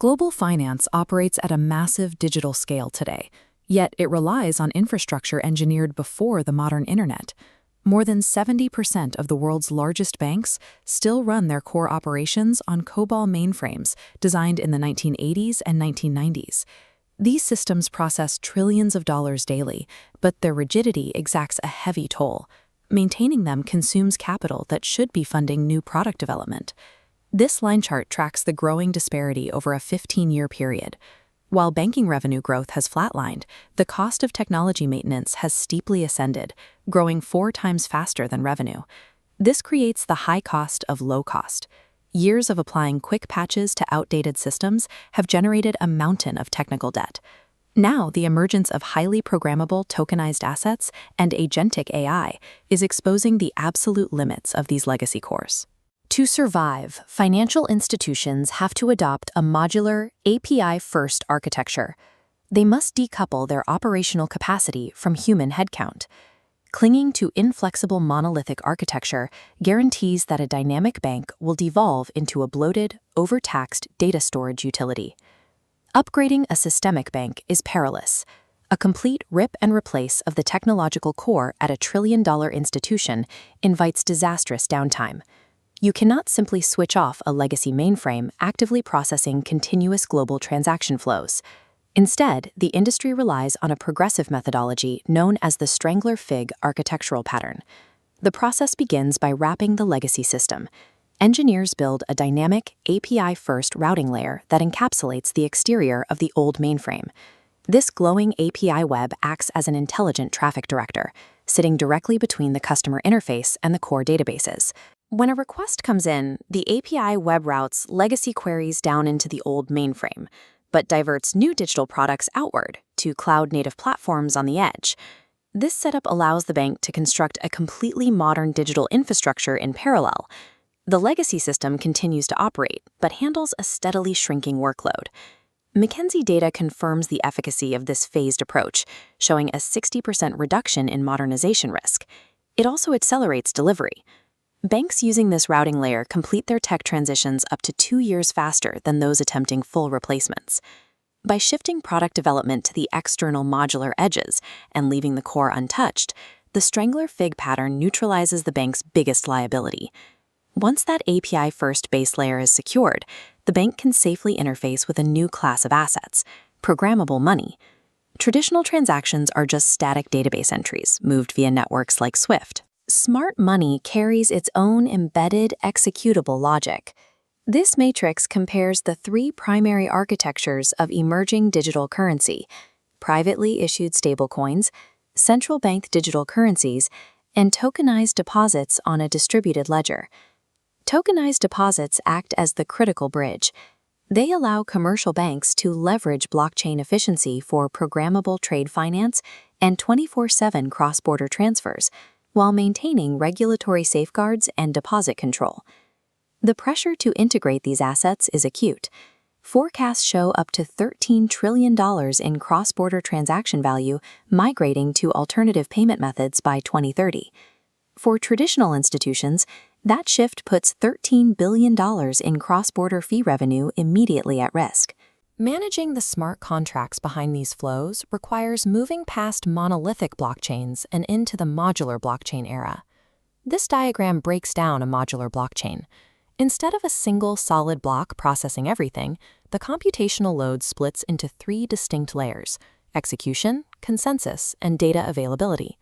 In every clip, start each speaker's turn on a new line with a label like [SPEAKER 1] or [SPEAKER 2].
[SPEAKER 1] Global finance operates at a massive digital scale today, yet it relies on infrastructure engineered before the modern internet. More than 70% of the world's largest banks still run their core operations on COBOL mainframes designed in the 1980s and 1990s. These systems process trillions of dollars daily, but their rigidity exacts a heavy toll. Maintaining them consumes capital that should be funding new product development. This line chart tracks the growing disparity over a 15-year period. While banking revenue growth has flatlined, the cost of technology maintenance has steeply ascended, growing 4 times faster than revenue. This creates the high cost of low cost. Years of applying quick patches to outdated systems have generated a mountain of technical debt. Now, the emergence of highly programmable tokenized assets and agentic AI is exposing the absolute limits of these legacy cores. To survive, financial institutions have to adopt a modular, API-first architecture. They must decouple their operational capacity from human headcount. Clinging to inflexible monolithic architecture guarantees that a dynamic bank will devolve into a bloated, overtaxed data storage utility. Upgrading a systemic bank is perilous. A complete rip and replace of the technological core at a trillion-dollar institution invites disastrous downtime. You cannot simply switch off a legacy mainframe actively processing continuous global transaction flows. Instead, the industry relies on a progressive methodology known as the Strangler Fig architectural pattern. The process begins by wrapping the legacy system. Engineers build a dynamic, API-first routing layer that encapsulates the exterior of the old mainframe. This glowing API web acts as an intelligent traffic director, sitting directly between the customer interface and the core databases. When a request comes in, the API web routes legacy queries down into the old mainframe, but diverts new digital products outward to cloud-native platforms on the edge. This setup allows the bank to construct a completely modern digital infrastructure in parallel. The legacy system continues to operate, but handles a steadily shrinking workload. McKinsey data confirms the efficacy of this phased approach, showing a 60% reduction in modernization risk. It also accelerates delivery. Banks using this routing layer complete their tech transitions up to 2 years faster than those attempting full replacements. By shifting product development to the external modular edges and leaving the core untouched, the Strangler Fig pattern neutralizes the bank's biggest liability. Once that API-first base layer is secured, the bank can safely interface with a new class of assets, programmable money. Traditional transactions are just static database entries moved via networks like Swift. Smart money carries its own embedded executable logic. This matrix compares the 3 primary architectures of emerging digital currency: privately issued stablecoins, central bank digital currencies, and tokenized deposits on a distributed ledger. Tokenized deposits act as the critical bridge. They allow commercial banks to leverage blockchain efficiency for programmable trade finance and 24/7 cross-border transfers, while maintaining regulatory safeguards and deposit control. The pressure to integrate these assets is acute. Forecasts show up to $13 trillion in cross-border transaction value migrating to alternative payment methods by 2030. For traditional institutions, that shift puts $13 billion in cross-border fee revenue immediately at risk. Managing the smart contracts behind these flows requires moving past monolithic blockchains and into the modular blockchain era. This diagram breaks down a modular blockchain. Instead of a single solid block processing everything, the computational load splits into 3 distinct layers: execution, consensus, and data availability.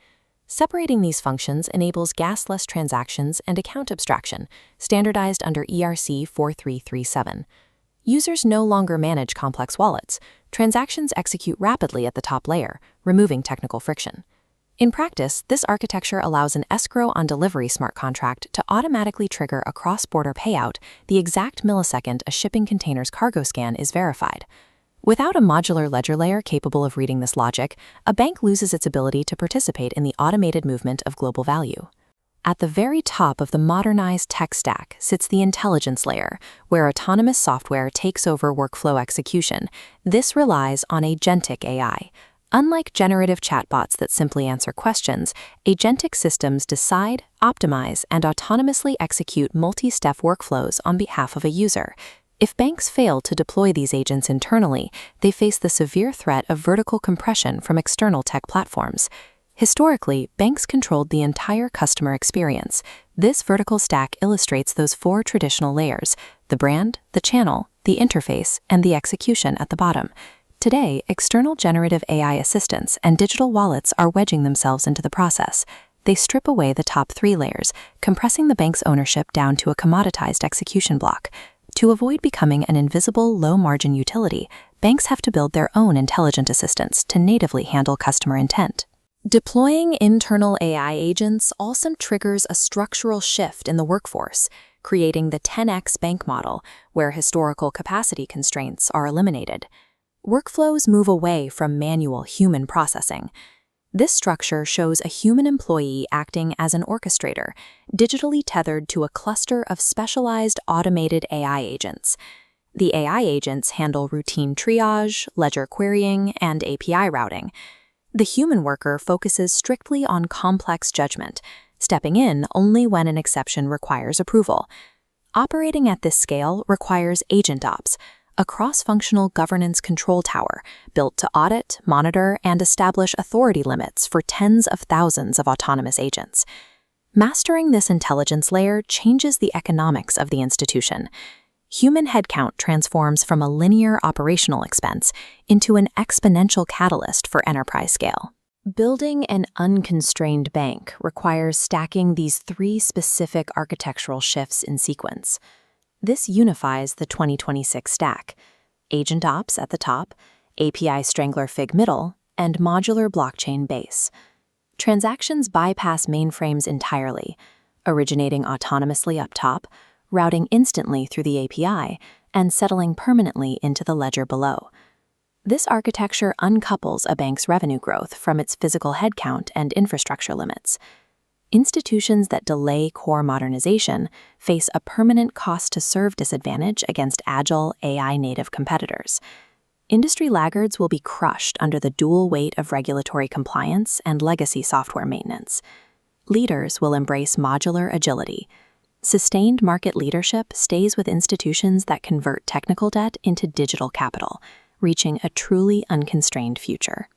[SPEAKER 1] Separating these functions enables gasless transactions and account abstraction, standardized under ERC 4337. Users no longer manage complex wallets. Transactions execute rapidly at the top layer, removing technical friction. In practice, this architecture allows an escrow on delivery smart contract to automatically trigger a cross-border payout the exact millisecond a shipping container's cargo scan is verified. Without a modular ledger layer capable of reading this logic, a bank loses its ability to participate in the automated movement of global value. At the very top of the modernized tech stack sits the intelligence layer, where autonomous software takes over workflow execution. This relies on agentic AI. Unlike generative chatbots that simply answer questions, agentic systems decide, optimize, and autonomously execute multi-step workflows on behalf of a user. If banks fail to deploy these agents internally, they face the severe threat of vertical compression from external tech platforms. Historically, banks controlled the entire customer experience. This vertical stack illustrates those four traditional layers: the brand, the channel, the interface, and the execution at the bottom. Today, external generative AI assistants and digital wallets are wedging themselves into the process. They strip away the top three layers, compressing the bank's ownership down to a commoditized execution block. To avoid becoming an invisible, low-margin utility, banks have to build their own intelligent assistants to natively handle customer intent. Deploying internal AI agents also triggers a structural shift in the workforce, creating the 10x bank model, where historical capacity constraints are eliminated. Workflows move away from manual human processing. This structure shows a human employee acting as an orchestrator, digitally tethered to a cluster of specialized automated AI agents. The AI agents handle routine triage, ledger querying, and API routing. The human worker focuses strictly on complex judgment, stepping in only when an exception requires approval. Operating at this scale requires AgentOps, a cross-functional governance control tower built to audit, monitor, and establish authority limits for tens of thousands of autonomous agents. Mastering this intelligence layer changes the economics of the institution. Human headcount transforms from a linear operational expense into an exponential catalyst for enterprise scale. Building an unconstrained bank requires stacking these three specific architectural shifts in sequence. This unifies the 2026 stack: AgentOps at the top, API Strangler Fig middle, and modular blockchain base. Transactions bypass mainframes entirely, originating autonomously up top, routing instantly through the API, and settling permanently into the ledger below. This architecture uncouples a bank's revenue growth from its physical headcount and infrastructure limits. Institutions that delay core modernization face a permanent cost-to-serve disadvantage against agile, AI-native competitors. Industry laggards will be crushed under the dual weight of regulatory compliance and legacy software maintenance. Leaders will embrace modular agility. Sustained market leadership stays with institutions that convert technical debt into digital capital, reaching a truly unconstrained future.